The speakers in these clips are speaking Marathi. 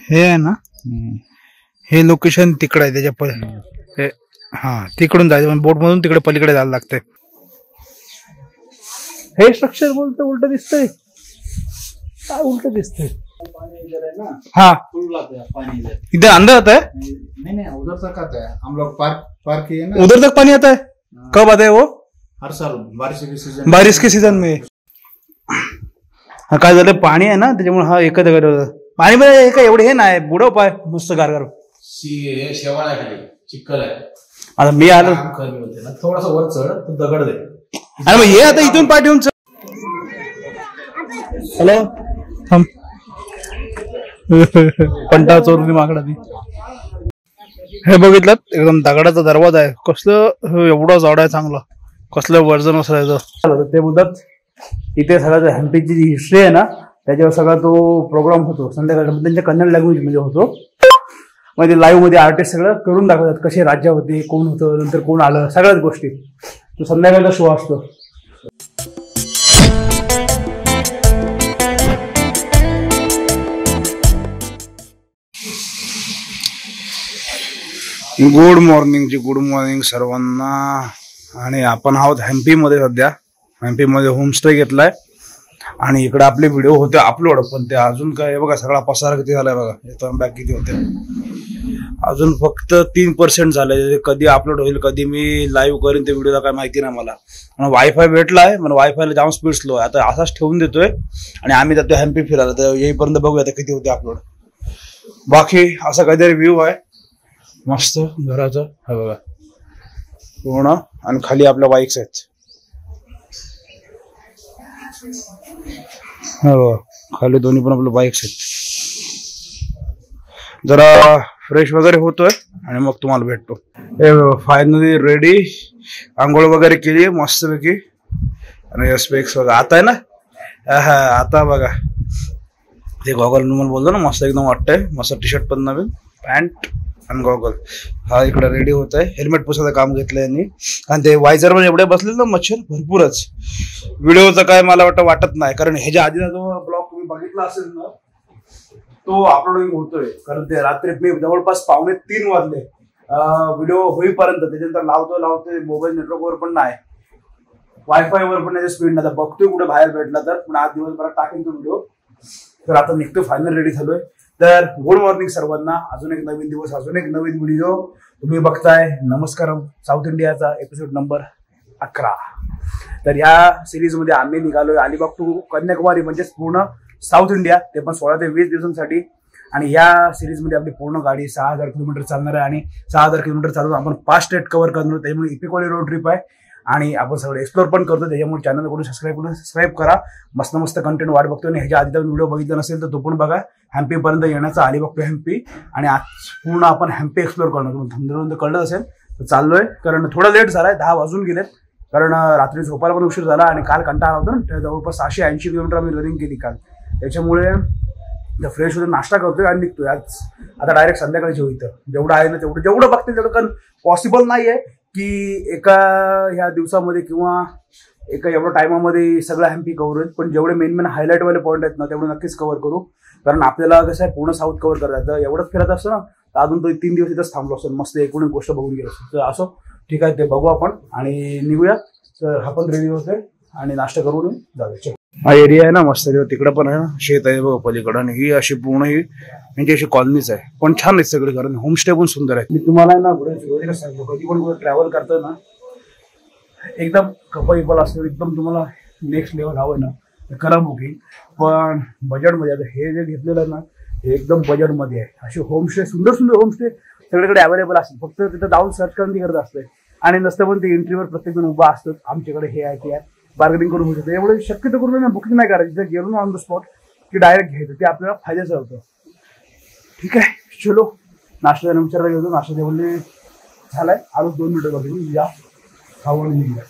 हे आहे ना, हे लोकेशन तिकडे आहे त्याच्या हा तिकडून जायचं बोट मधून तिकडे पलीकडे जायला लागतंय. हे स्ट्रक्चर बोलतो उलट दिसतंय, काय उलट दिसतंय. हाँ इधर अंदर आता है. नहीं उधर तक आता है. हम लोग पार्क किए ना, उधर तक पानी आता है. कब आता है वो? हर साल बारिश के सीजन में. हा काय झालं, पाणी आहे ना त्याच्यामुळे हा एकच पाणी मध्ये काय एवढे हे नाही, बुडव पाय मस्त गारगार. शेवाळ आहे खाली, चिखल आहे. आता मी आलो थोडासा वर चढ, तू दगड दे. अरे मग हे आता इथून पाठ येऊन. हॅलो पंटा चोरली माकडा ती. हे बघितलं एकदम दगडाचा दरवाजा आहे. कसलं एवढं जवळ आहे, चांगलं कसलं वर्जन असायचं ते बोलतात. इथे सगळं हम्पीची जी हिस्ट्री आहे ना त्याच्यावर सगळा तो प्रोग्राम होतो संध्याकाळी. त्यांच्या कन्नड लँग्वेज मध्ये होतो. मग ते लाईव्ह मध्ये आर्टिस्ट सगळं करून दाखवतात, कसे राज्य होते, कोण होतं, नंतर कोण आलं, सगळ्याच गोष्टी. तो संध्याकाळचा शो असतो. गुड मॉर्निंग सर्वांना. आणि आपण आहोत हम्पी मध्ये सध्या. हम्पी मध्ये होमस्टे घेतलाय आणि इकडे आपले व्हिडिओ होते अपलोड, पण ते अजून काय बघा सगळा पसारा किती झालाय बघा. येतो बॅक किती होते, अजून फक्त 3% झाले. कधी अपलोड होईल, कधी मी लाईव्ह करीन ते व्हिडिओला काय माहिती नाही मला. वायफाय भेटलाय, पण वायफायला जाम स्पीड स्लो आहे. आता असाच ठेवून देतोय आणि आम्ही जातोय हम्पी फिरायला. तर येईपर्यंत बघूया किती होते अपलोड. बाकी असा काहीतरी व्ह्यू आहे मस्त घराचं, हा बघा पूर्ण. आणि खाली आपल्या बाईक्स आहेत, हो खाली दोन्ही पण आपल्या बाईक्स आहेत. जरा फ्रेश वगैरे होतोय आणि मग तुम्हाला भेटतो. फायनली रेडी, आंघोळ वगैरे केली मस्तपैकी. आणि स्पेक्स वगैरे आता आहे ना, आता बघा ते गॉगल मला बोलतो ना मस्त एकदम वाटतंय. मस्त टी शर्ट पण नवीन, पॅन्ट आणि गॉगल. हा इकडे रेडी होत आहे. हेल्मेट पुसायचं काम घेतलं यांनी. आणि ते वायझर मध्ये एवढे बसले ना मच्छर भरपूरच. व्हिडिओचं काय मला वाटत नाही, कारण ह्याच्या आधीचा जो ब्लॉग तुम्ही बघितला असेल ना तो अपलोडिंग होतोय. कारण ते रात्री मी जवळपास 2:45 वाजले व्हिडिओ होईपर्यंत. त्याच्यानंतर लावतोय मोबाईल नेटवर्कवर पण नाही, वायफाय वर पण त्याची स्पीड नाही. बघतोय कुठे बाहेर भेटला तर, पण आज दिवसभरात टाकेन तो व्हिडिओ. तर आता निघतोय, फायनल रेडी झालोय. तर गुड मॉर्निंग सर्वांना. अजून एक नवीन दिवस, अजून एक नवीन व्हिडिओ तुम्ही बघताय. नमस्कारम साऊथ इंडियाचा एपिसोड नंबर 11. तर या सिरीज मध्ये आम्ही निघालोय अलिबाग टू कन्याकुमारी, म्हणजेच पूर्ण साऊथ इंडिया, ते पण 16 ते 20 दिवसांसाठी. आणि या सिरीज मध्ये आपली पूर्ण गाडी 6000 किलोमीटर चालणार आहे. आणि 6000 किलोमीटर चालून आपण 5 स्टेट कव्हर करणार. त्याच्यामुळे इपिकॉली रोड ट्रिप आहे आणि आपण सगळं एक्सप्लोर पण करतो. त्याच्यामुळे चॅनल कडून सबस्क्राईब करा. मस्त मस्त कंटेंट वाट बघतोय. आणि ह्याच्या आधी व्हिडिओ बघितला नसेल तर तो पण बघा. हम्पी पर्यंत येण्याचा, अलिबाग टू हम्पी. आणि आज पूर्ण आपण हम्पी एक्सप्लोर करणार. तुम्हाला कळलं असेल तर चाललोय, कारण थोडा लेट झालाय, 10 वाजून गेलेत. कारण रात्री झोपायला पण उशीर झाला आणि काल कंटाळा होता ना. जवळपास 680 किलोमीटर आम्ही रनिंग केली काल. त्याच्यामुळे फ्रेश होते, नाश्ता करतोय आणि निघतोय. आज आता डायरेक्ट संध्याकाळी जेवू. इथं जेवढं आहे ना जेवढं बघतील तेवढं, कारण पॉसिबल नाहीये की एका ह्या दिवसामध्ये किंवा एका एवढ्या टायमामध्ये सगळं हम्पी कव्हर होईल. पण जेवढे मेन हायलाईट वाले पॉईंट आहेत ना तेवढे नक्कीच कव्हर करू. कारण आपल्याला कसं आहे पूर्ण साऊथ कव्हर करायचं. एवढंच फिरत असतं ना तर अजून तो 3 दिवस इथंच थांबलो असतो. मस्त एकूण एक गोष्ट बघून गेलो असतो. तर असो ठीक आहे, ते बघू आपण आणि निघूया. तर हा पण रेडी होतोय आणि नाश्ता करून जाऊया. हा एरिया आहे ना मस्त, तिकडं पण आहे ना शेत आहे बघ पलीकडं. आणि ही अशी पूर्ण ही म्हणजे अशी कॉलनीच आहे, पण छान आहे सगळे. कारण होमस्टे पण सुंदर आहे. मी तुम्हाला ना सांगतो, कधी पण ट्रॅव्हल करतोय ना एकदम कपल असतो, एकदम तुम्हाला नेक्स्ट लेवल हवं ना तर करा बुकिंग. पण बजेटमध्ये आता हे जे घेतलेलं आहे ना हे एकदम बजेटमध्ये आहे. असे होमस्टे सुंदर होमस्टे सगळीकडे अवेलेबल असतात. फक्त तिथं जाऊन सर्च करून करत असते. आणि नसतं पण ते एंट्रीवर प्रत्येक जण उभा असतात. आमच्याकडे हे आहे ते आहे, बार्गेनिंग करून होऊ शकतं. एवढं शक्यतो करून ना बुकिंग नाही करायची. जर गेलो ना ऑन द स्पॉट की डायरेक्ट घ्यायचं, ते आपल्याला फायद्याचं होतं. ठीक आहे, चलो नाश्ता विचारायला गेलो. नाश्ता जेवले झालाय, आलो 2 मिनिटं बघून या खाऊन निघूया.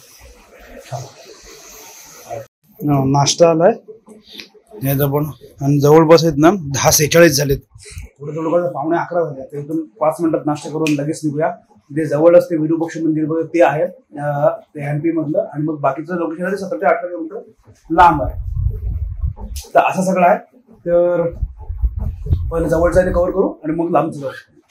नाश्ता आलाय याचा पण. आणि जवळपास आहेत ना 10:46 झालेत. थोडं 11:15 झाले. एकदम 5 मिनिटात नाश्ता करून लगेच निघूया. ते जवळच ते विरूपाक्ष मंदिर बघा ते आहे, ते हम्पी मधलं. आणि मग बाकीचं लोकेशन 17 ते 18 किलोमीटर लांब आहे. तर असं सगळं आहे. तर पहिले जवळचा कव्हर करू आणि मग लांबचं जाऊ.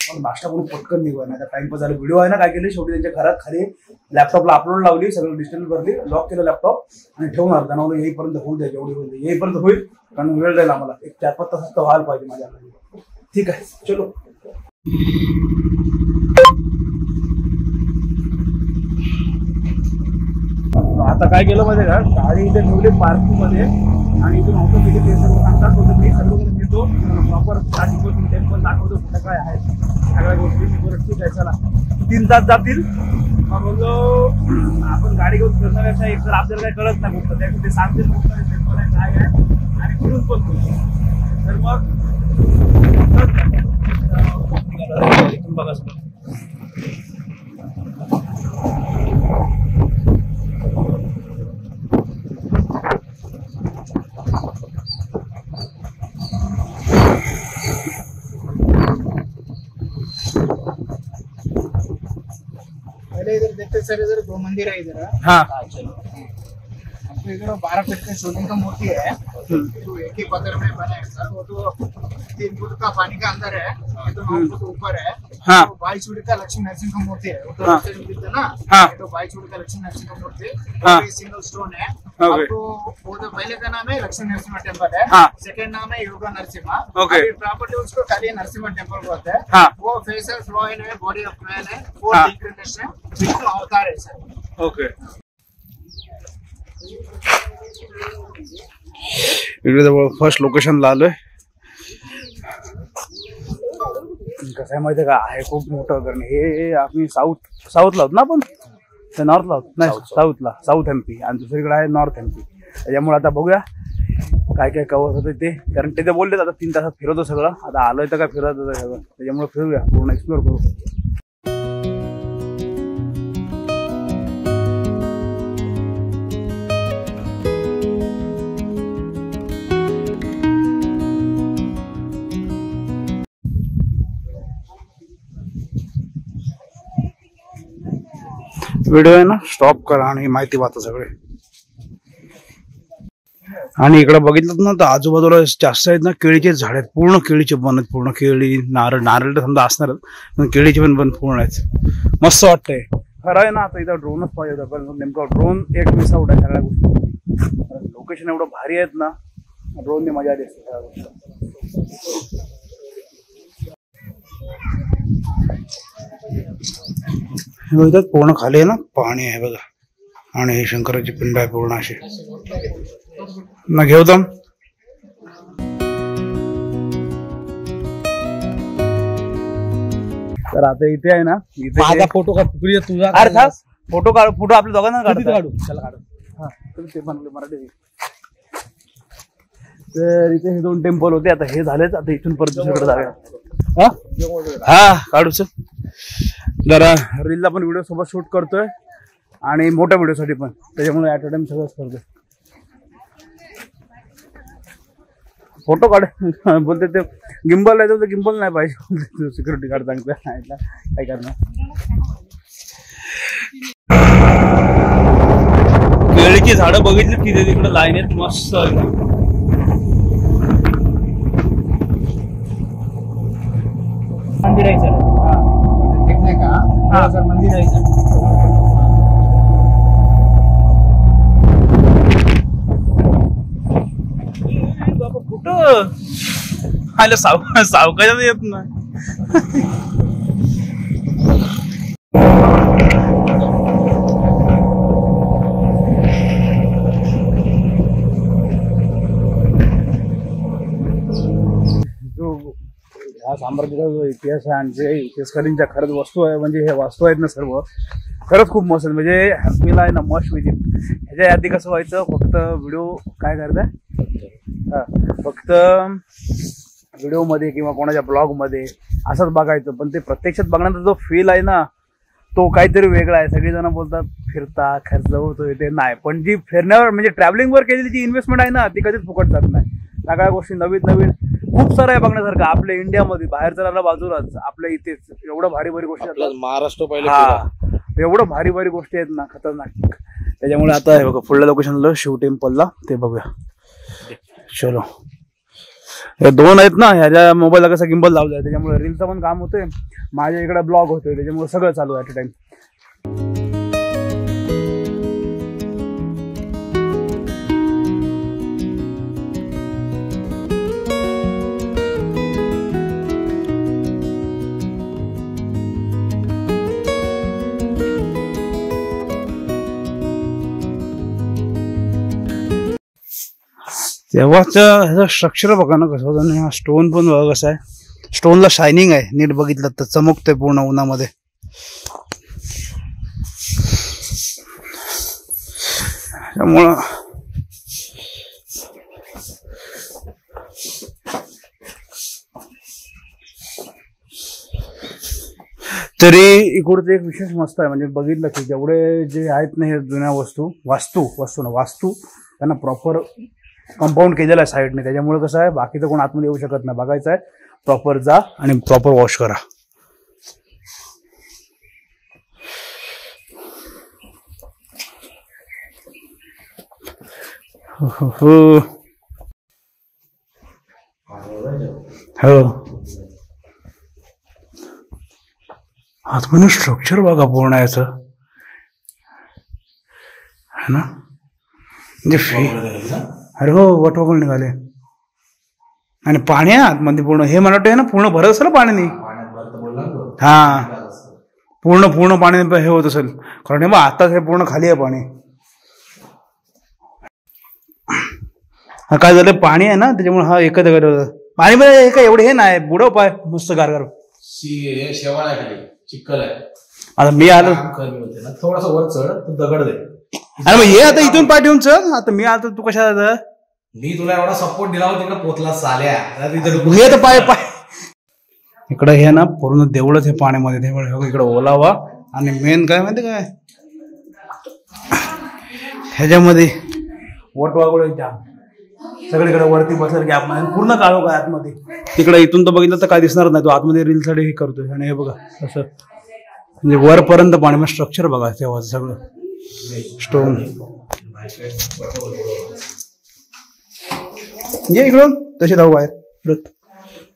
मग नाश्ता करून पटकन निघू. नाही तर टाइमपास झाला. व्हिडिओ आहे ना काय केली शेवटी त्यांच्या घरात खाली लॅपटॉपला अपलोड लावली, सगळं डिजिटल भरली, लॉक केलं लॅपटॉप आणि ठेवून आलं. त्यांना येईपर्यंत होऊ द्या, जेवढी होईल येईपर्यंत होईल, कारण वेळ जाईल आम्हाला. एक 4-5 तासात व्हायला पाहिजे माझ्या. ठीक आहे, चलो. आता काय केलं माहिती का, गाडी इथे ठेवली पार्किंग मध्ये आणि इथून ऑटोमॅटिक ते सर्व सांगतात होतं. मी सर्व घेतो, प्रॉपर स्टार्टिंग टेम्पल दाखवतो कुठं काय आहे सगळ्या गोष्टी. ठीक आहे, चला 3 तास जातील. मग बोललो आपण गाडी घेऊन फिरण्यापेक्षा एक तर आपल्याला काही कळत नाही कुठं, त्यासाठी ते सांगतील कुठं टेम्पल आहे काय आहे आणि फिरून पण तर मग इथून बघा सगळं. पहले इधर देखते सर, इधर 2 मंदिर है इधर. हाँ, तो इधर 12 फीट का शिवलिंग का मूर्ति है, तो एक ही पत्थर में बना है सर. वो तो 3 फुट का पानी का अंदर है, ये तो 9 फुट ऊपर है. हाँ. तो 22 फीट का लक्ष्मी नरसिंह का मूर्ति है. वो तो हाँ. रास्ते में दिखता है ना. हाँ. ये तो 22 फीट का लक्ष्मी नरसिंह का मूर्ति. हाँ. ये सिंगल स्टोन है. ओके. तो वो तो पहले का नाम है लक्ष्मी नरसिम्हा टेम्पल है. हाँ. सेकंड नाम है योगा नरसिम्हा. ओके. प्रॉपर्टी उसको खाली नरसिम्हा टेम्पल बोलते हैं. हाँ. वो फेसर फ्लोइन है, बॉडी ऑफ मैन है, हाँ. 4 इंक्रिनेशन है, बिल्कुल अवतार है सर. ओके. इकडे जवळ फर्स्ट लोकेशनला आलोय. कसं आहे माहितीये का, आहे खूप मोठं. कारण हे आम्ही साऊथला आहोत ना, आपण नॉर्थला आहोत नाही, साऊथला, साऊथ एमपी आणि दुसरीकडे आहे नॉर्थ एमपी. त्याच्यामुळे आता बघूया काय काय कव्हर होतं ते. कारण ते बोलले आता 3 तासात फिरवतो सगळं. आता आलोय तर काय फिरवतो सगळं, त्याच्यामुळे फिरूया, पूर्ण एक्सप्लोर करू. व्हिडिओ आहे ना स्टॉप करा आणि माहिती वाचा सगळे. आणि इकडे बघितलं ना तर आजूबाजूला जास्त आहेत ना केळीचे झाड आहेत. पूर्ण केळीचे बन आहेत, पूर्ण केळी, नारळ तर समजा असणारच, पण केळीचे पण पूर्ण आहेत. मस्त वाटतंय. खरं आहे ना, आता इथं ड्रोनच पाहिजे होता, पण नेमका ड्रोन एक मिस आउट आहे सगळ्या गोष्टी. लोकेशन एवढं भारी आहेत ना, ड्रोनने मजा आली असते सगळ्या गोष्टी. बघतात पूर्ण खाली आहे ना पाणी आहे बघा. आणि हे शंकराची पिंड आहे पूर्ण अशी ना. घेऊ दम. तर आता इथे आहे ना, इथे फोटो का तुझा अरे था फोटो काढ, फोटो आपल्या दोघांना काढू. चला काढू. हा, ते बनवले मराठी. तर इथे हे 2 टेम्पल होते, आता हे झालेच. आता इथून परत दुसरीकडे जाऊया. हा काढूच. जरा रीलला पण व्हिडिओ सोबत शूट करतोय आणि मोठ्या व्हिडिओसाठी पण, त्याच्यामुळे ऍट अ टाइम सगळंच करतोय. फोटो काढ बोलते ते. गिम्बल आहे तर गिम्बल नाही पाहिजे, सिक्युरिटी गार्ड सांगतोय काय करणार. केळीची झाडं बघितली तिथे तिकडे लाईन आहेत मस्त. मंदिर है सर. देखने का. हाँ सर, मंदिर है सर. बाबा कुठं आलं, सावकाश येत ना. ह्या साम्राज्याचा जो इतिहास आहे आणि जे इतिहासकारींच्या खरंच वस्तू आहे, म्हणजे हे वास्तू आहेत ना सर्व, खरंच खूप मस्त. म्हणजे हॅपीला आहे ना मस्ट विजिट. ह्याच्या आधी कसं व्हायचं, फक्त व्हिडिओ काय करताय, फक्त व्हिडिओमध्ये किंवा कोणाच्या ब्लॉगमध्ये असंच बघायचं. पण ते प्रत्यक्षात बघण्याचा जो फील आहे ना, तो काहीतरी वेगळा आहे. सगळेजण बोलतात फिरता खर्च होतोय, ते नाही. पण जी फिरण्यावर म्हणजे ट्रॅव्हलिंगवर केलेली जी इन्व्हेस्टमेंट आहे ना, ती कधीच फुकट जात नाही. सगळ्या गोष्टी नवीन नवीन खूप सारं आहे बघण्यासारखं. आपल्या इंडियामध्ये, बाहेर जरा बाजूलाच, आपल्या इथेच एवढं भारी भारी गोष्टी आहेत. महाराष्ट्र पहिले एवढं भारी भारी गोष्टी आहेत ना, खतरनाक. त्याच्यामुळे आता हे बघा पुढल्या लोकेशनला शिव टेम्पलला, ते बघूया. चलो हे दोन आहेत ना, ह्याच्या मोबाईलला कसा गिंबल लावलाय त्याच्यामुळे रीलचं पण काम होते, माझ्या इकडे ब्लॉग होतोय, त्याच्यामुळे सगळं चालू आहे ॲट अ टाइम. तेव्हाच ह्याचं स्ट्रक्चर बघा ना कसं होतं, आणि हा स्टोन पण बघा कसं आहे, स्टोनला शायनिंग आहे, नीट बघितलं तर चमकतंय पूर्ण उन्हामध्ये. त्यामुळं तरी इकडचं एक विशेष मस्त आहे, म्हणजे बघितलं की जेवढे जे आहेत ना हे जुन्या वास्तू त्यांना प्रॉपर कंपाऊंड केलेलं आहे साईडने, त्याच्यामुळे कसं आहे बाकीचं कोण आतमध्ये येऊ शकत नाही. बघायचं आहे प्रॉपर जा आणि प्रॉपर वॉश करा. हो आतमध्ये स्ट्रक्चर बघा पूर्ण याचं है ना, म्हणजे अरे हो वॉटरफॉल निघाले आणि पाणी आहे आतमध्ये पूर्ण. हे मला वाटतं ना पूर्ण भरत असेल पाण्याने, हा पूर्ण पाण्याने हे होत असेल, कारण बा आताच हे पूर्ण खाली आहे पाणी. हा काय झालं पाणी आहे ना त्याच्यामुळे हा एकच पाणी म्हणजे काय एवढे हे नाही, बुडव पाय मस्त गारगार शेवाळ आहे, चिखल आहे. आता मी आलो थोडासा वर चढ दगड दे. अरे मग ये आता इथून पाय ठेवून चल. आता मी आलो तू कशा, मी तुला एवढा सपोर्ट दिला होता तिकडे पोचला साल्या. हे तर पाय इकडं हे ना पूर्ण देवळच हे पाण्यामध्ये, देवळ इकडं ओलावा. आणि मेन काय माहिती काय ह्याच्यामध्ये वटवागुळे जाम सगळीकडे वरती बसलेलं गॅप मध्ये पूर्ण काळोख आहे आतमध्ये. तिकडे इथून तर बघितलं तर काय दिसणार नाही, तो आतमध्ये रील साठी हे करतोय. आणि हे बघा असं म्हणजे वरपर्यंत पाणी, मग स्ट्रक्चर बघा तेव्हा सगळं स्टोन. ये इकडून तशी जाऊ बाहेर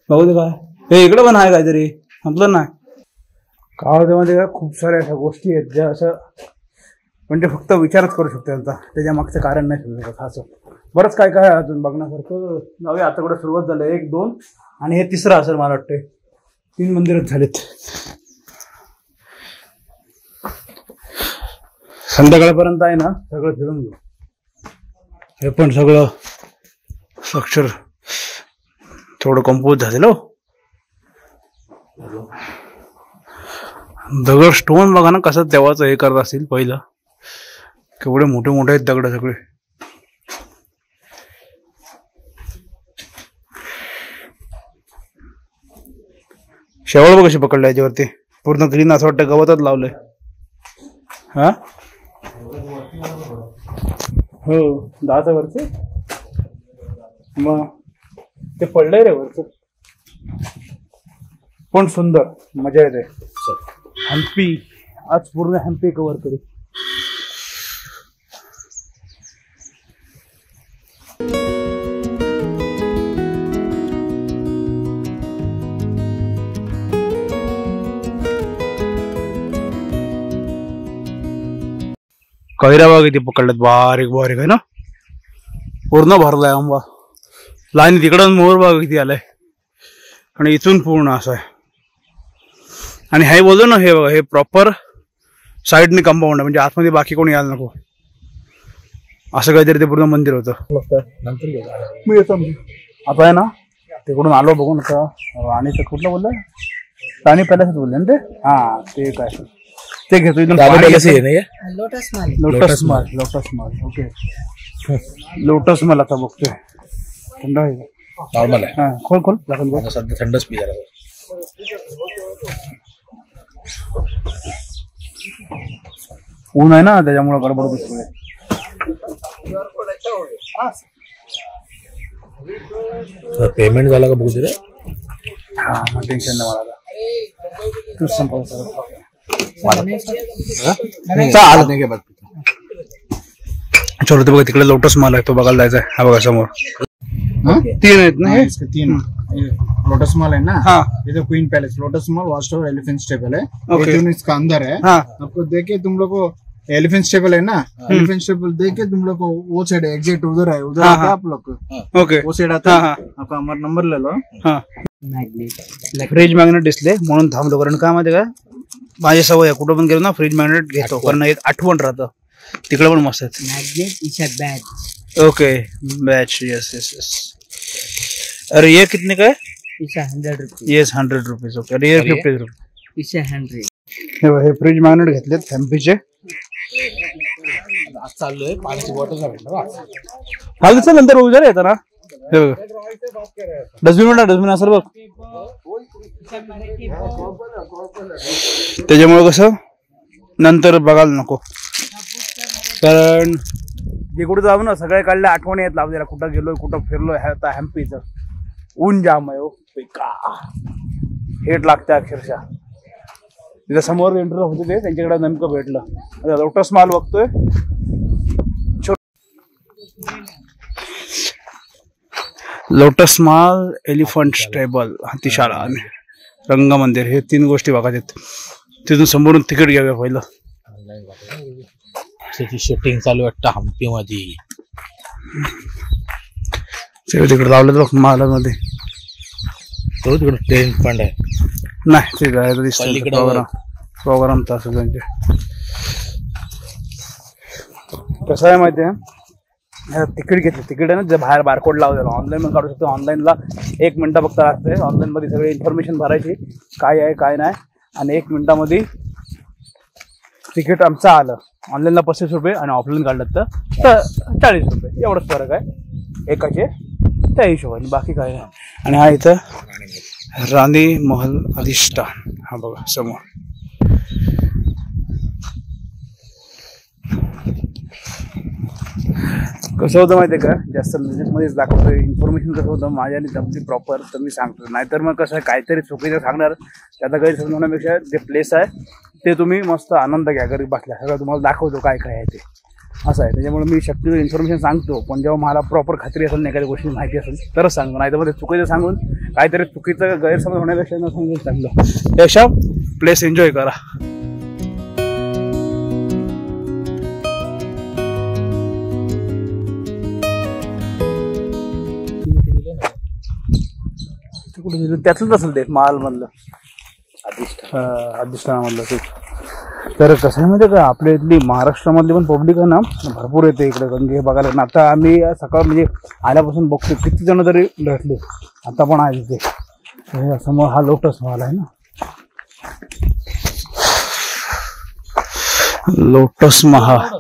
बघू दे काय हे इकडं पण आहे काहीतरी संपलं नाही का. त्यामध्ये खूप साऱ्या अशा गोष्टी आहेत ज्या असं म्हणजे फक्त विचारच करू शकतो त्यांचा, त्याच्या मागचं कारण नाही समजू शकत. असं बरंच काय काय अजून बघण्यासारखं. जाऊया आता कुठे सुरुवात झालं 1, 2 आणि हे तिसरं असेल मला वाटते. 3 मंदिरच झालेत. संध्याकाळपर्यंत आहे ना सगळं फिरून घेऊ. हे पण सगळं स्ट्रक्चर थोडं कंपोज झालेलं. दगड स्टोन बघा ना कसं तेव्हाच हे करत असतील पहिलं, केवढे मोठे मोठे आहेत दगड सगळे. शेवळ बघ कशी पकडलं याच्यावरती, पूर्ण ग्रीन असं वाटतं गवतच लावलंय. हा हो 10च्या वरचे मग ते पडलंय रे वरच, पण सुंदर मजा येते. हम्पी आज पूर्ण हम्पी कव्हर करू. कैऱ्या बाग इथे पकडल्यात बारीक बारीक आहे ना, पूर्ण भरलाय आंबा. लाईन तिकडं मोर बाग किती आलाय आणि इथून पूर्ण असं आहे. आणि हे बोलतो ना हे बघा हे प्रॉपर साईडने कंपाऊंड आहे, म्हणजे आतमध्ये बाकी कोणी यायला नको असं काहीतरी ते पूर्ण मंदिर होतं. मी येतो आता आहे ना तिकडून आलो बघून आता. आणि कुठलं बोललं राणी पॅलेस बोलले ना ते, हा ते काय ते घेतो इथून. लोटस माल ओके लोटस माल आता बघतोय. थंड आहे नॉर्मल आहे. हा खोल सध्या थंडच पी जरा. ऊन आहे ना त्याच्यामुळे गडबड दिसतोय. पेमेंट झाला का बघू दे. हा मग टेन्शन नाही मला. तूच संपव चलो ते बघा तिकडे लोटस माल आहे तो बघायला जायचा आहे. हा बघा समोर हाँ? 3 आहेत ना हाँ, हे? इसके 3 लोटस मॉल है ना, हाँ ये तो queen palace, lotus mall, watch tower, elephant stable है। Okay. ये जो इसका अंदर है, हाँ आपको देखे तुम लोग को एलिफेंट स्टेबल है ना, एलिफेंट स्टेबल देखे तुम लोग को वो साइड एग्जिट उधर है, उधर हाँ, आता है हाँ। आप लोग को, ओके वो साइड आता हाँ है। हाँ आपका हमारा नंबर ले लो। हा फ्रीज मॅग्नेट दिसले म्हणून थांबलो, कारण काय माहिती का माझी सवय आहे, कुठं पण गेलो ना फ्रीज मॅग्नेट घेतो, कारण एक आठवण राहतं. तिकडे पण मस्त आहेत. Magnet is a bag okay batch, yes yes yes. अरे ये कितने का है? इज 100 रुपीज ये 100 रुपीज. ओके. अरे ये 50 रुपीज. इज 100 हे फ्रीज मॅग्नेट घेतलेत एमपीचे. चाललोय पाण्याची बॉटल चालतं नंतर उद्या येतं ना. हे बघ डस्टबिन म्हणा, डस्टबिन असेल बघ. त्याच्यामुळे कसं नंतर बघायला नको, कारण जे कुठे जाऊ ना सगळे काढले आठवणी येत आपल्याला, कुठं गेलोय कुठं फिरलोय. आता हॅम्पीचं ऊन जाम आहे. का हेट लागते अक्षरशः. तिथं समोर एंटर होते ते, त्यांच्याकडे नेमकं भेटलं. आता लोटस माल बघतोय. लोटस माल, एलिफंट स्टेबल, हातीशाळा आणि रंग मंदिर, हे 3 गोष्टी बघायच्यात. तिथून समोरून तिकीट घ्यावे पहिलं. त्याची शूटिंग चालू वाटतं हम्पी मध्ये. तिकडे लावलं बघ मालामध्ये. तो तिकडे ट्रेन पण आहे. नाही ते जायचं दिसतं पलीकडं प्रोग्राम तर असेल त्यांचे. कसं आहे माहिती आहे, तिकीट घेतलं, तिकीट आहे ना जे बाहेर बारकोड लावलेलं, ऑनलाईन पण काढू शकतो. ऑनलाईनला 1 मिनिट फक्त लागते. ऑनलाईन मध्ये सगळी इन्फॉर्मेशन भरायची, काय आहे काय नाही, आणि 1 मिनिटामध्ये तिकीट आमचं आलं. ऑनलाईनला 35 रुपये आणि ऑफलाईन काढलं तर 40 रुपये, एवढंच फरक आहे एकाचे त्या हिशोबाने, बाकी काय नाही. आणि हा इथं राणी महल अधिष्ठान, हा बघा समोर. कसं होतं माहिती आहे का, जास्त बिझनेसमध्येच दाखवतो इन्फॉर्मेशन. कसं होतं माझ्याने जमली प्रॉपर तर मी सांगतो, नाहीतर मग कसं आहे काहीतरी चुकीचं सांगणार, त्याचा गैरसमज होण्यापेक्षा जे प्लेस आहे ते तुम्ही मस्त आनंद घ्या. गरीब बाटल्या सगळं तुम्हाला दाखवतो काय काय आहे ते, असं आहे. त्याच्यामुळे मी शक्यतो इन्फॉर्मेशन सांगतो, पण जेव्हा मला प्रॉपर खात्री असेल ना एखाद्या गोष्टी माहिती असेल तरच सांगतो, नाही तर मग चुकीचं सांगून काहीतरी चुकीचं गैरसमज होण्यापेक्षा न सांगून चांगलं. त्यापेक्षा प्लेस एन्जॉय करा. त्यातलंच असेल ते मालमधलं, अधिष्ठानामधलं ते. तर कसं आहे माहिती का, आपल्या इथली महाराष्ट्रामधली पण पब्लिक आहे ना भरपूर येते इकडे गंगे बघायला. आता आम्ही सकाळ म्हणजे आल्यापासून बघतो किती जण तरी भेटले, आता पण आहे तिथे. समोर हा लोटस महल आहे ना, लोटस महल.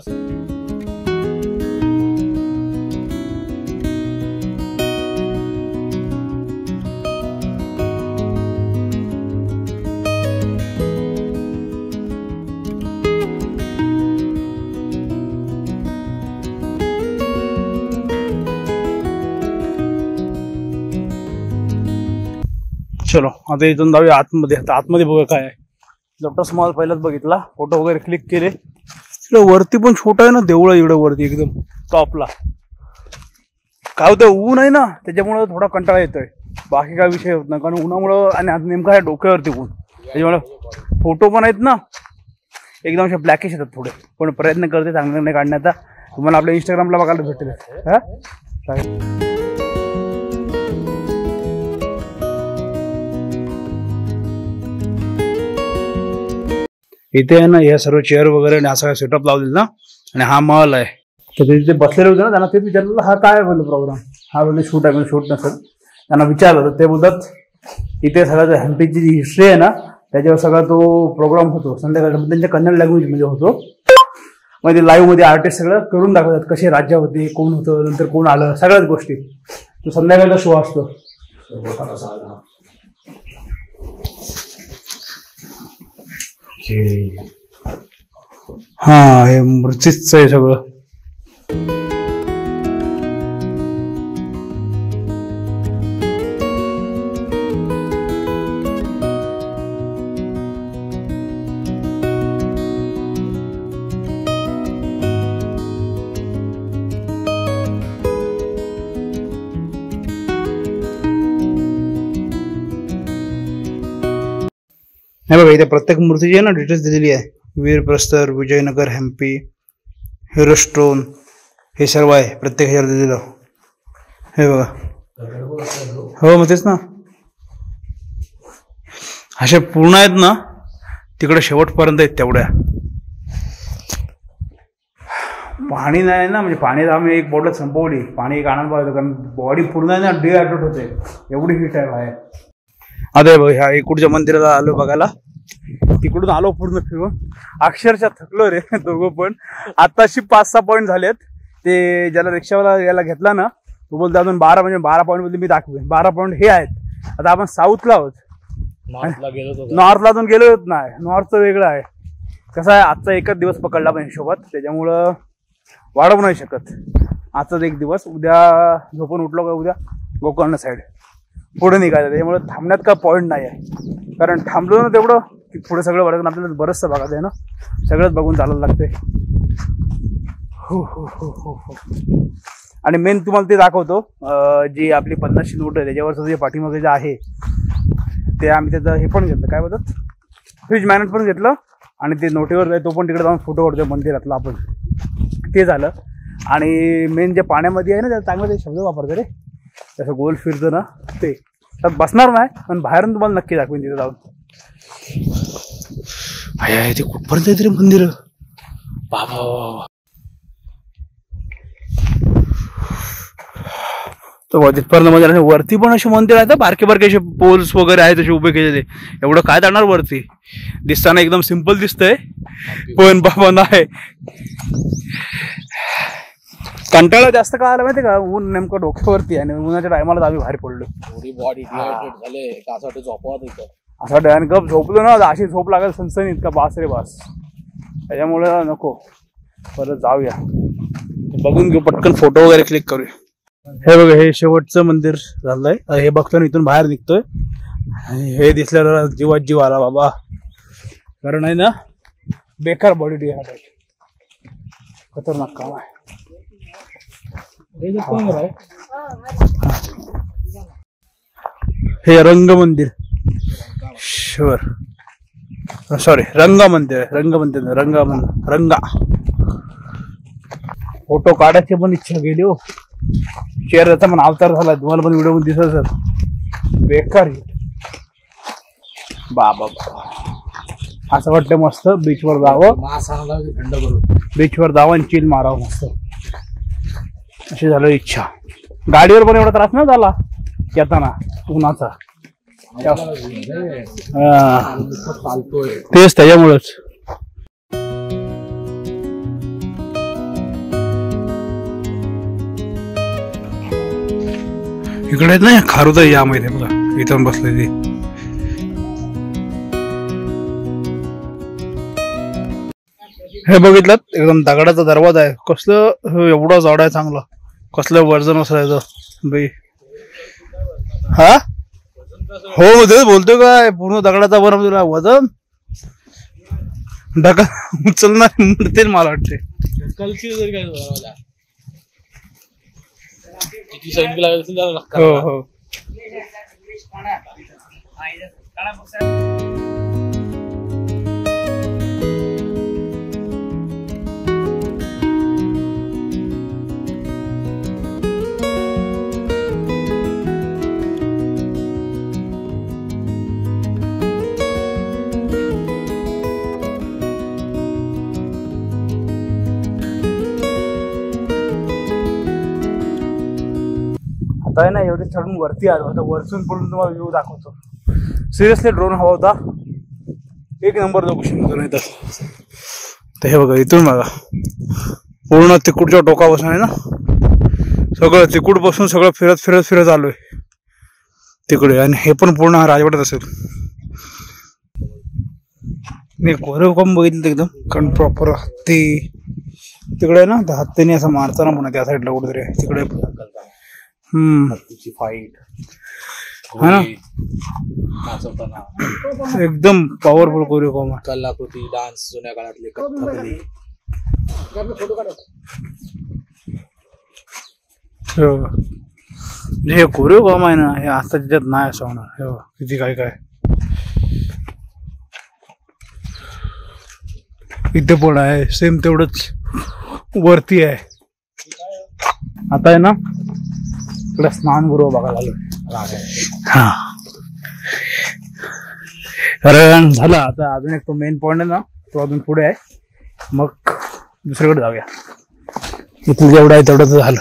चलो आता इथून जाऊया आतमध्ये. आता आतमध्ये बघा काय आहे. लोटस मॉल पहिलाच बघितला, फोटो वगैरे क्लिक केले. इकडे वरती पण छोटा आहे ना देऊळ, इकडे वरती एकदम टॉपला. काय होतं, ऊन आहे ना त्याच्यामुळे थोडा कंटाळा येतोय, बाकी काय विषय होत नाही. कारण उन्हामुळं आणि आज नेमका आहे डोक्यावरती ऊन, त्याच्यामुळे फोटो पण आहेत ना एकदम असे ब्लॅकिश येतात थोडे. पण प्रयत्न करते चांगले काढण्याचा. तुम्हाला आपल्या इंस्टाग्रामला बघायला भेटेल. हा इथे आहे ना या सर्व चेअर वगैरे आणि असं सेटअप लावलेलं ना, आणि हा मॉल आहे. तर तिथे बसलेले होते ना, त्यांना तेच विचारलं हा काय बोलतो प्रोग्राम, हा बोलले शूट आहे. शूट नसेल, त्यांना विचारलं तर ते बोलतात इथे सगळं हम्पीची जी हिस्ट्री आहे ना त्याच्यावर सगळा तो प्रोग्राम होतो संध्याकाळचा. त्यांच्या कन्नड लँग्वेज मध्ये होतो. म्हणजे लाईव्ह मध्ये आर्टिस्ट सगळं करून दाखवतात, कसे राज्य होते, कोण होतं, नंतर कोण आलं, सगळ्याच गोष्टी. तो संध्याकाळचा शो असतो. हा हे मृत्यूच आहे सगळं. नाही बघा इथे प्रत्येक मूर्तीची आहे ना डिटेल्स दिलेली आहे. वीरप्रस्तर, विजयनगर, हम्पी, हिरो स्टोन हे सर्व आहे प्रत्येक ह्याच्यावर दिलेलं. हे बघा. हो मग तेच ना, असे पूर्ण आहेत ना तिकडे शेवटपर्यंत आहेत तेवढ्या. पाणी नाही ना, म्हणजे पाणी आम्ही एक बॉटल संपवली, पाणी एक आणायला पाहिजे कारण बॉडी पूर्ण आहे ना डिहायड्रेट होते, एवढी हीट आहे बाहेर. आता बघ ह्या इकडच्या मंदिराला आलो बघायला, तिकडून आलो पूर्ण फिरून, अक्षरशः थकलो रे दोघं पण. आताशी 5-6 पॉईंट झालेत. ते ज्याला रिक्षावाला याला घेतला ना तो बोलतो अजून 12 म्हणजे 12 पॉईंट मध्ये मी दाखवेन. 12 पॉईंट हे आहेत. आता आपण साऊथला आहोत, नॉर्थला अजून गेलो नाही. नॉर्थचं वेगळं आहे. कसं आहे आजचा एकच दिवस पकडला पण हिशोबात, त्याच्यामुळं वाढवू नाही शकत. आजचाच एक दिवस, उद्या झोपून उठलो का उद्या गोकर्ण साईड पुढे निघायचं. त्याच्यामुळे थांबण्यात का पॉईंट नाही आहे, कारण थांबलो ना तेवढं की पुढे सगळं बघायचं. आपल्याला बरंचसं बघायचं आहे ना, सगळंच बघून चालायला लागते. हो हो हो हो हो. आणि मेन तुम्हाला ते दाखवतो, जी आपली 50ची नोट आहे त्याच्यावरचं जे पाठीमागे जे आहे ते आम्ही त्याचं हे पण घेतलं, काय बोलतात, फ्रीज मॅनेट पण घेतलं. आणि ते नोटीवर आहे तो पण तिकडे जाऊन फोटो काढतो मंदिरातला आपण, ते झालं. आणि मेन जे पाण्यामध्ये आहे ना त्याला चांगलं ते शब्द वापरतो रे, त्याचं गोल फिरतं ना ते. त्यात बसणार नाही पण बाहेरून तुम्हाला नक्की दाखवेन तिथे जाऊन. आहे ते कुठपर्यंत आहे तरी मंदिर बाबा. तो तिथपर्यंत म्हणजे वरती पण असे मंदिर आहेत, बारके बारके असे पोल्स वगैरे आहेत असे उभे केलेले. एवढं काय जाणार वरती, दिसताना एकदम सिंपल दिसतंय पण बाबा नाही. कंटाळा जास्त का आला माहिती का, ऊन नेमकं डोक्यावरती आणि उन्हाच्या टायमाला आम्ही बाहेर पडलो. बॉडी डिहायड्रेट झाले कासाठी झोपवत होतं असा डॅन कप झोपलो ना, अशी झोप लागेल सनसनीत का बास रे बास. त्याच्यामुळे नको, परत जाऊया बघून घेऊ, पटकन फोटो वगैरे क्लिक करूया. हे बघा हे शेवटचं मंदिर झालंय. हे बघतो इथून बाहेर निघतोय आणि हे दिसल्यावर जीवात जीव आला बाबा, कारण आहे ना बेकार बॉडी डिहायड्रेट, खतरनाक काम आहे. हे रंग मंदिर, शुअर सॉरी रंगा मंदिर, रंग मंदिर रंगा. फोटो काढायची पण इच्छा गेली हो. चेहऱ्याचा पण अवतार झाला, तुम्हाला पण व्हिडिओ मध्ये दिसत सर. बेकार बाबा, असं वाटतं मस्त बीचवर जावं, थंड करून बीचवर जावं आणि चिल मारावं मस्त, अशी झालं इच्छा. गाडीवर पण एवढा त्रास नाही झाला येताना उन्हाचा, तेच त्याच्यामुळेच. इकडे नाही खारुताई या माहिती बघा, इथून बसले ती. हे बघितलं एकदम दगडाचा दरवाजा आहे. कसलं एवढा झाड आहे चांगलं, कसलं वजन असायचं बाई. हा हो तेच बोलतोय काय, पूर्ण दगडाचा बनवलेला वजन दगड उचलणार म्हणते मला वाटते. हो हो. आहे ना एवढे चढून वरती आलो, आता वरतून पडून तुम्हाला व्ह्यू दाखवतो. सिरियसली ड्रोन हवा होता, एक नंबर लोकेशन होतं. नाही तर हे बघा इथून बघा पूर्ण तिकडच्या टोकापासून आहे ना सगळं, तिकूड पासून सगळं फिरत फिरत फिरत आलोय तिकडे. आणि हे पण पूर्ण राजवाड्यात असेल. मी कोरेव काम बघितलं एकदम, कारण प्रॉपर हत्ती तिकडे ना, त्या हत्तीने असं मारताना म्हणा त्या साईडला कुठेतरी आहे तिकडे. फाईट है ना, एकदम पॉवरफुल कोरिओग्राम, कलाकृती, डान्स, जुन्या काळातले कथकली. हे कोरिओग्राम आहे ना, हे आता त्याच्यात नाही असं होणार. हे किती काय काय इथे पण आहे सेम तेवढंच वरती आहे. आता आहे ना इकडे स्नानगृह बघायला आलो. हा कारण झालं आता अजून एक तो मेन पॉइंट आहे ना तो अजून पुढे आहे. मग दुसरीकडे जाऊया. इथलं जेवढं आहे तेवढं तर झालं.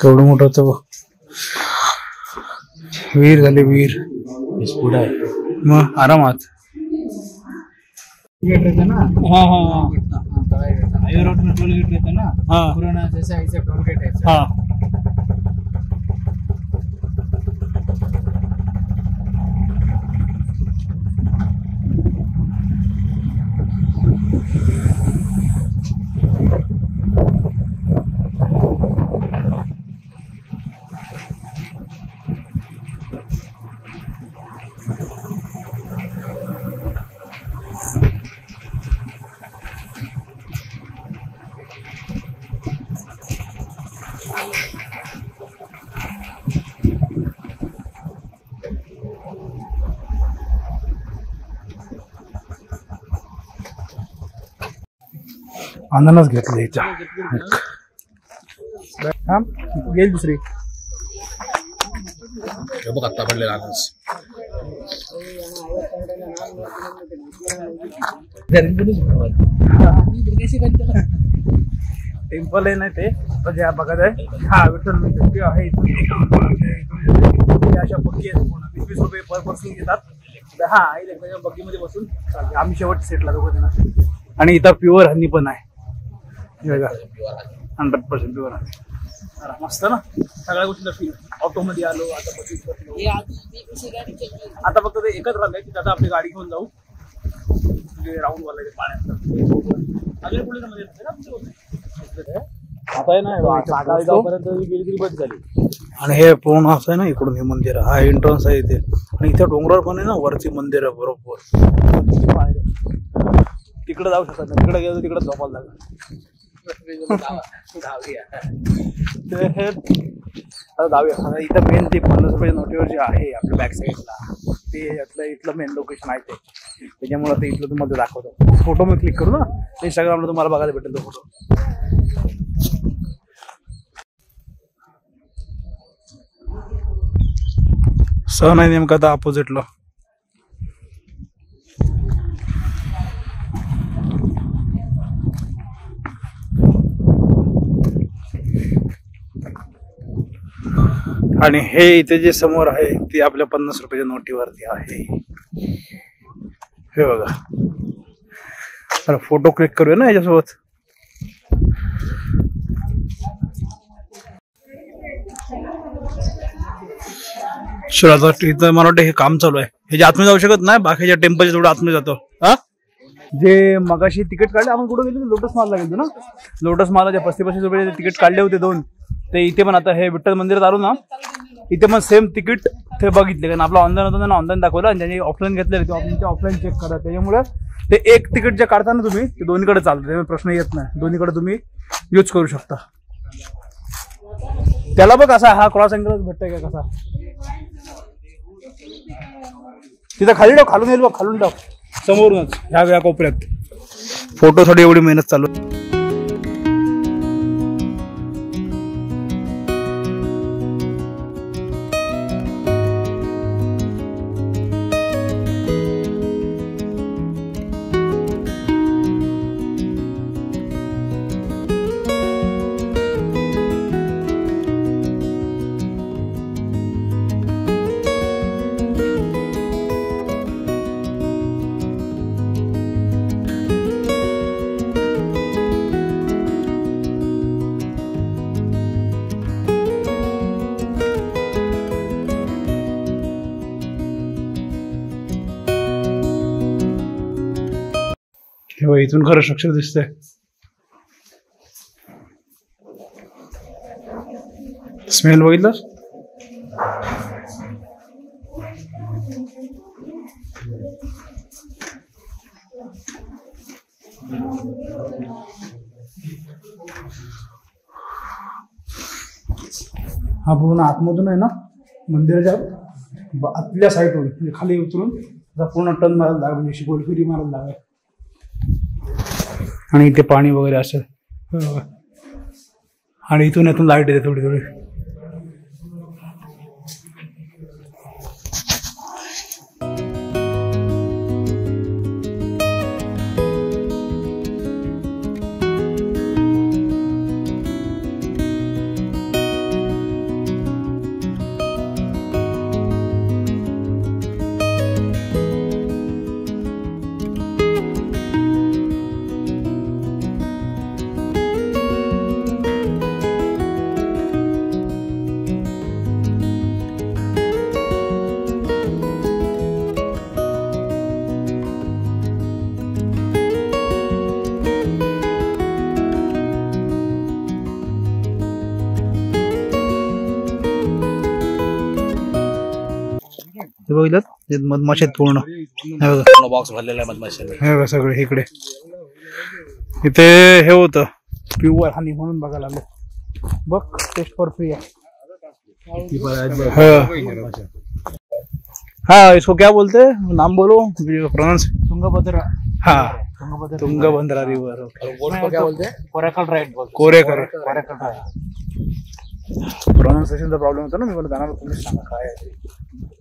केवढं मोठं होतं विहीर झाली. विहीर पुढे आहे मग आरामात. गेट रहता ना, हा हा हाईवे रोड में टोल गेट रहता ना, हा पुराना जैसा ऐसे टोल गेट है. हा. अननस घेतले गेल दुसरी. हे बघ आता पडलेला अननस. टेम्पल आहे ना ते म्हणजे बघत आहे. हा विठ्ठल मंदिर आहे. अशा बग्गी आहेत 20-20 रुपये पर पर्सन घेतात. हा बग्गीमध्ये बसून चालते. आम्ही शेवट सेटला दोघं जण. आणि इथं प्युअर हनी पण आहे. 100% प्युअर हनी. मस्त ना सगळ्या गोष्टीला फील. ऑटोमध्ये आलो आता बघितलं. आता फक्त ते एकच राहिलंय की आता आपली गाडी घेऊन जाऊ म्हणजे राऊंड वाला पाण्यात अजून पुढे आता आहे ना जाऊपर्यंत गेली तरी बस झाली. आणि हे पूर्ण असं आहे ना इकडून हे मंदिर हा एंट्रन्स आहे इथे. आणि इथे डोंगरावर पण आहे ना वरची मंदिर आहे बरोबर. तिकडे जाऊ शकत नाही. तिकडे गेलो तिकडे झोपायला लागेल. आता जाऊया. आता इथं मेन ते 50 रुपये नोटीवर जे आहे आपल्या बॅक साईडला ते इथलं मेन लोकेशन आहे ते. त्याच्यामुळे आता इथलं तुम्हाला दाखवतो. फोटो मी क्लिक करू ना इंस्टाग्रामला तुम्हाला बघायला भेटेल तो फोटो. सण आहे नेमका आता अपोजिटला. आणि हे इथे जे समोर आहे ते आपल्या 50 रुपयाच्या नोटीवरती आहे. हे बघा. तर फोटो क्लिक करूया ना याच्यासोबत. चला आता इथं मला वाटतं हे काम चालू आहे. ह्याच्या आतमध्ये जाऊ शकत नाही. बाकीच्या टेम्पलच्या थोडं आतमध्ये जातो. हा जे मगाशी तिकीट काढले आपण कुठं गेलो लोटस मॉलला गेलो ना. लोटस मॉलला जे 35 रुपये तिकीट काढले होते 2 ते इथे पण आता हे विठ्ठल मंदिरात आलो ना इथे पण सेम तिकीट ते बघितले. कारण आपला ऑनलाईन होतं त्यांना ऑनलाईन दाखवलं आणि ज्यांनी ऑफलाईन घेतलेलं ते आपण ते ऑफलाईन चेक करा. त्याच्यामुळे ते एक तिकीट जे काढताना तुम्ही ते दोन्हीकडे चालतं. त्यामुळे प्रश्न येत नाही. दोन्हीकडे तुम्ही यूज करू शकता. त्याला बघ असा हा क्रॉस अँगलच भेटतोय का कसा. तिथं खाली टाक. खालून येईल बघ. खालून टाक समोरूनच ह्या कोपऱ्यात. फोटोसाठी एवढी मेहनत चालू. इथून खरं स्ट्रक्चर दिसतंय. स्मेल बघितलं. हा पूर्ण आतमधून आहे ना मंदिराच्या आतल्या साईडवरून म्हणजे खाली उतरून पूर्ण टर्न मारायला लागा म्हणजे अशी गोलफिरी मारायला लागा. आणि इथे पाणी वगैरे असं आणि इथून लाईट येते थोडी थोडी. बघितलं मधमाशात पूर्ण बॉक्स भरलेला आहे मधमाशाने. हे बघा सगळे इकडे. इथे हे होतं प्युअर हनी म्हणून बघायला आलो. बघ टेस्ट फॉर फ्री आहे. हाँ इसको क्या बोलते हैं, नाम बोलो प्रोनाउंस. तुंगभद्रा. हाँ तुंगभद्रा रिवर. क्या बोलते हैं? Coracle right. कोरेकर. कोरेकल प्रोनाउन्सिएशनचा प्रॉब्लेम होता ना. मी मला जाणार तुम्ही सांगा काय आहे.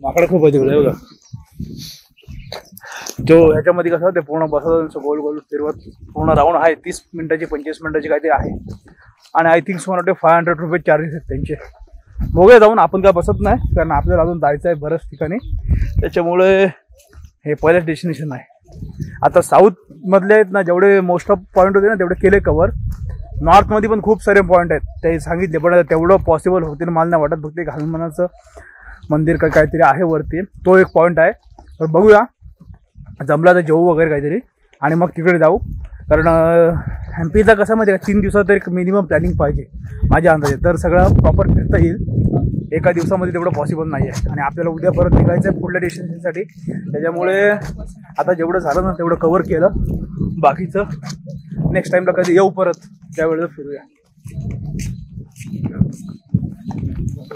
माकडे खूप आहे तिकडे बघा. जो ह्याच्यामध्ये कसं ते पूर्ण बसत गोल गोल फिरवत पूर्ण राऊंड आहे 30 मिनिटाची 25 मिनिटाची काहीतरी आहे. आणि आय थिंक मला वाटते 500 रुपये चार्जेस आहेत त्यांचे. बघूया जाऊन. आपण काय बसत नाही कारण आपल्याला अजून जायचं आहे बऱ्याच ठिकाणी. त्याच्यामुळे हे पहिलंच डेस्टिनेशन आहे. आता साऊथ मधले आहेत ना जेवढे मोस्ट ऑफ पॉईंट होते ना तेवढे केले कव्हर. नॉर्थमध्ये पण खूप सारे पॉईंट आहेत ते सांगितले पण तेवढं पॉसिबल होतील मला नाही वाटत. फक्त एक हनुमानाचं मंदिर काहीतरी आहे वरती तो एक पॉईंट आहे. तर बघूया जमला तर जेवू वगैरे काहीतरी आणि मग तिकडे जाऊ. कारण एमपीचा कसं माहिती आहे का 3 दिवसात एक मिनिमम प्लॅनिंग पाहिजे माझ्या अंदाजे. तर सगळं प्रॉपर फिरता येईल. एका दिवसामध्ये तेवढं पॉसिबल नाही आहे. आणि आपल्याला उद्या परत निघायचं आहे पुढल्या डेस्टिनेशनसाठी. त्याच्यामुळे आता जेवढं झालं ना तेवढं कव्हर केलं. बाकीचं नेक्स्ट टाइमला कधी येऊ परत त्यावेळेला फिरूया.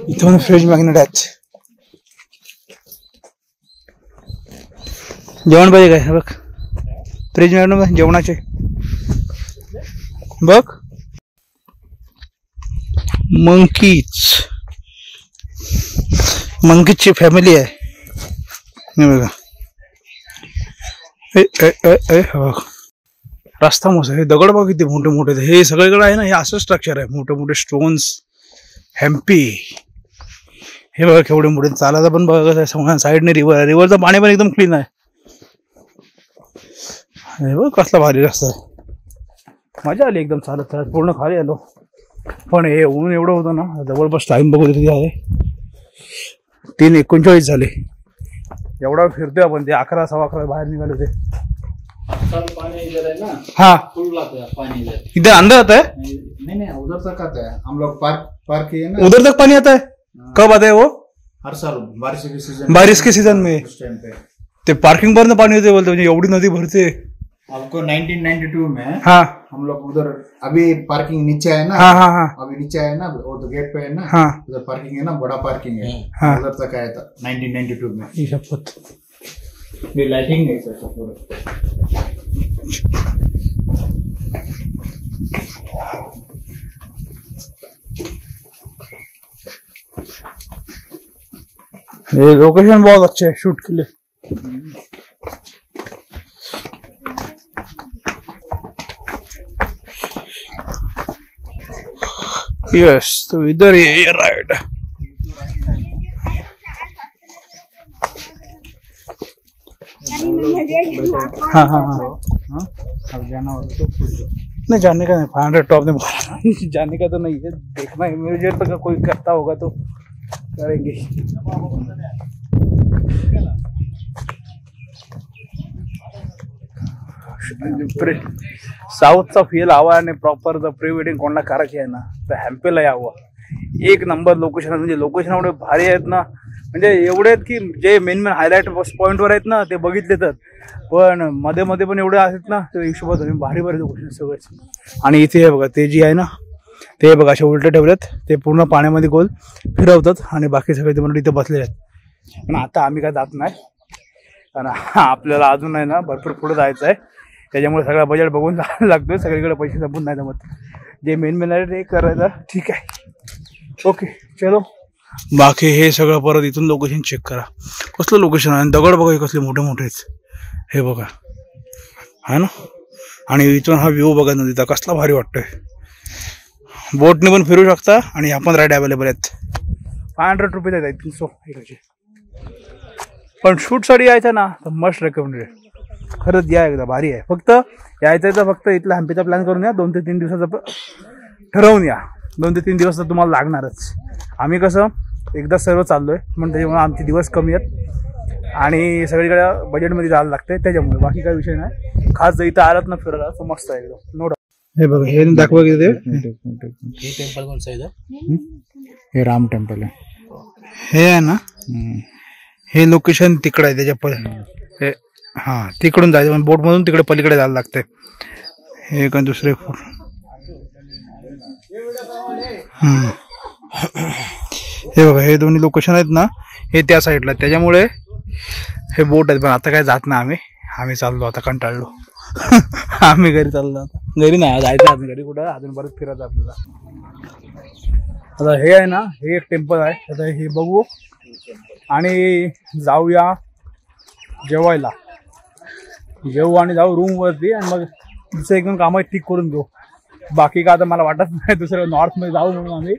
इथून फ्रीज मॅग्नेट आहेत. जेवण पाहिजे काय बघ फ्रीज मॅग्नेट जेवणाचे बघ. मंकीची फॅमिली आहे बघा. रस्ता मस्त हे दगड बघ किती मोठे मोठे. हे सगळीकडे आहे ना हे असं स्ट्रक्चर आहे मोठे मोठे स्टोन्स. हॅम्पी हे बघा केवढे मोठे. चालायला पण बघा साईडने रिव्हर आहे. रिव्हरचं पाणी पण एकदम क्लीन आहे. हे बघ कसला भारी रस्ता आहे. मजा आली एकदम चालत चालत. पूर्ण खाली आलो पण हे ऊन एवढं होतं ना. जवळपास टाइम बघू किती आहे 3:39 झाले. एवढा फिरतोय आपण. ते 11 सव्वा 11 बाहेर निघाले ते. पानी इधर है ना. हाँ फुल आता है पानी इधर. इधर अंदर आता है. नहीं उधर तक आता है. हम लोग पार्क किए ना. उधर तक पानी आता है. कब आता है वो? हर साल बारिश के सीजन में. उस टाइम पे ते पार्किंग पर पाणी होते बोलते म्हणजे एवढी नदी भरते. आपको 1992 में हाँ हम लोग उधर अभी पार्किंग नीचे है ना. हाँ हाँ हाँ अभी नीचे है ना वो तो गेट पे है ना. हाँ उधर पार्किंग है ना बड़ा पार्किंग है. हाँ उधर तक आया था 1992 में. ये शपथ. ये लाइटिंग है सर पूरा. ये लोकेशन बहुत अच्छे है शूट के लिए. यस तो इधर ये राइट. हाँ हाँ हाँ अब जाना हो तो नहीं जाने का नहीं. 500 टॉप ने जाने का तो नहीं है. देखना है मुझे तो कोई करता होगा तो करेंगे. साऊथचा फील हवा आणि प्रॉपर जर प्री वेडिंग कोणाला करायची आहे ना तर हॅम्पीला यावं. एक नंबर लोकेशन. म्हणजे लोकेशन एवढे भारी आहेत ना. म्हणजे एवढे आहेत की जे मेन हायलाइट पॉईंटवर आहेत ना ते बघितले तर. पण मध्ये मध्ये पण एवढे आहेत ना त्या हिशोबात भारी भारी लोकेशन सगळेच. आणि इथे आहे बघा ते जी आहे ना ते बघा असे उलटे ठेवलेत, ते पूर्ण पाण्यामध्ये गोल फिरवतात आणि बाकी सगळे ते म्हणून इथे बसलेले आहेत. पण आता आम्ही काय जात नाही, कारण आपल्याला अजून आहे ना भरपूर पुढे जायचं आहे. त्याच्यामुळे सगळा बजेट बघून जायला लागतोय, सगळीकडे पैसे संपून नाही जमत. जे मेन आहे ते करायचं. ठीक आहे, ओके चलो. बाकी हे सगळं परत इथून लोकेशन चेक करा. कसलं लोकेशन आहे, दगड बघा हे कसले मोठे मोठेच, हे बघा है ना. आणि इथून हा व्ह्यू बघा नदीचा, कसला भारी वाटतोय. बोटने पण फिरू शकता आणि ह्या पण राईड अवेलेबल आहेत. 500 रुपये आहेत 300 एकाची. पण शूटसाठी यायचं ना तर मस्ट रेकमेंडेड, खरंच या एकदा, भारी आहे. फक्त यायचं तर फक्त इथला हम्पीचा प्लॅन करून या. 2 ते 3 दिवसाचं ठरवून या. 2 ते 3 दिवस तर तुम्हाला लागणारच. आम्ही कसं एकदा सर्व चाललोय म्हणून त्याच्यामुळे आमचे दिवस कमी आहेत आणि सगळीकडे बजेटमध्ये जायला लागते, त्याच्यामुळे बाकी काही विषय नाही. खास जर इथं आलात ना फिरायला तर मस्त आहे एकदम, नो डाऊट. हे बघा हे दाखवा की ते ये टेम्पल कौन सा है इधर? हे राम टेम्पल आहे. हे आहे ना, हे लोकेशन तिकडं आहे त्याच्या हा तिकडून जायचं, पण बोटमधून तिकडे पलीकडे जायला लागतंय. हे का दुसरे हे बघा हे दोन्ही लोकेशन आहेत ना, हे त्या साईडला, त्याच्यामुळे हे बोट आहेत. पण आता काय जात नाही आम्ही चाललो आता, कंटाळलो. आम्ही घरी चाललो आता, घरी नाही जायचं आम्ही घरी, कुठं अजून परत फिरायचं आपल्याला. आता हे आहे ना, हे एक टेम्पल आहे. आता हे बघू आणि जाऊया जेवायला. जेवू आणि जाऊ रूम वरती आणि मग दुसरं एकदम कामं ठीक करून घेऊ. बाकी का आता मला वाटत नाही दुसरं नॉर्थ मध्ये जाऊ म्हणून आम्ही,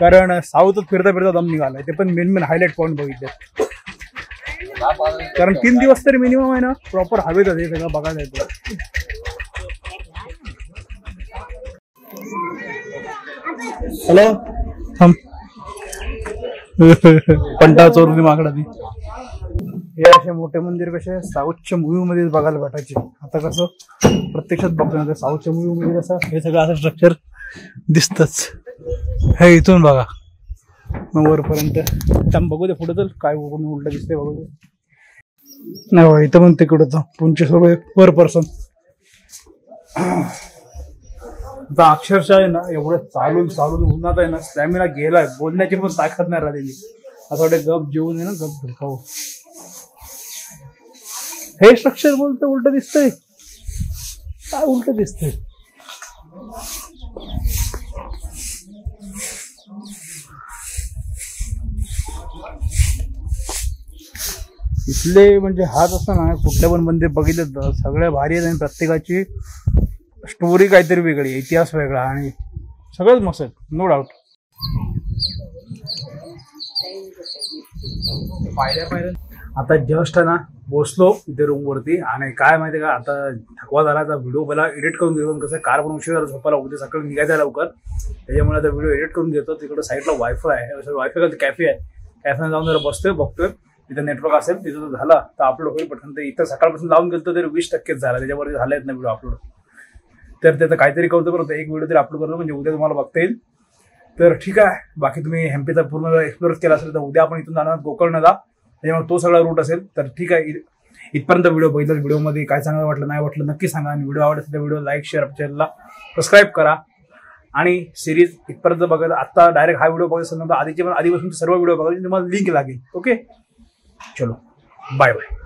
कारण साऊथच फिरता फिरता दम निघालाय. ते पण मेन हायलाइट पॉईंट बघितले, कारण 3 दिवस तरी मिनिमम आहे ना प्रॉपर हवेत हे सगळं बघायला येतं. हॅलो पंटा चोरून मागडा ती. हे असे मोठे मंदिर कसे साऊथच्या मूवी मध्ये बघायला भेटायचे. आता कसं प्रत्यक्षात बघतो ना, साऊथच्या मूवी मध्ये कसं हे सगळं असं स्ट्रक्चर दिसतच. हे इथून बघा वरपर्यंत, बघू दे पुढे चल काय उलट दिसते बघू दे. नाही बघा इथं पण तिकडं 25 रुपये पर पर्सन. आता अक्षरशः आहे ना एवढं चालून चालून उन्हात आहे ना स्टॅमिना गेलाय, बोलण्याची पण ताकद नाही राहिलेली. असं वाटतं गप जेवून आहे ना गप झुकावं. हे स्ट्रक्चर बोलतं उलट दिसतंय, काय उलट दिसतंय. इथले म्हणजे हाच असं ना, कुठल्या पण मंदिर बघितलं सगळ्या भारी आहेत आणि प्रत्येकाची स्टोरी काहीतरी वेगळी, इतिहास वेगळा आणि सगळंच मस्त आहेत, नो डाऊट. आता जस्ट ना बसलो इथे रूम वरती आणि काय माहिती का, आता थकवा झाला. आता व्हिडिओ मला एडिट करून देतो. कसं कार पण उशीर झाला झोपायला, उद्या सकाळी निघायचं लवकर, त्याच्यामुळे आता व्हिडिओ एडिट करून देतो. तिकडे साईडला वायफाय आहे, वायफाय का कॅफे आहे, कॅफे जाऊन जरा बसतोय बघतोय तिथं नेटवर्क असेल, तिथं झाला तर अपलोड होईल पटकन. तर इथं सकाळपासून लावून गेलं तरी 20% झाला, त्याच्यावरती झाला येत नाही व्हिडिओ अपलोड. तर त्याचं काहीतरी करतो करतो एक व्हिडिओ तरी अपलोड करतो, म्हणजे उद्या तुम्हाला बघता येईल. तर ठीक आहे, बाकी तुम्ही हम्पीचा पूर्ण एक्सप्लोर केला असेल तर उद्या आपण इथून जाणार गोकर्णला, त्याच्यामुळे तो सगळा रूट असेल. तर ठीक आहे, इथपर्यंत व्हिडिओ बघितला. व्हिडिओमध्ये काय चांगलं वाटलं नाही वाटलं नक्की सांगा. आणि व्हिडिओ आवडत तर व्हिडिओ लाईक शेअर, चॅनलला सबस्क्राईब करा. आणि सिरीज इथपर्यंत बघायला आता डायरेक्ट हा व्हिडिओ बघायचा नंतर आधीचे पण आधीपासून सर्व व्हिडिओ बघायचे तुम्हाला लिंक लागेल. ओके चलो बाय बाय.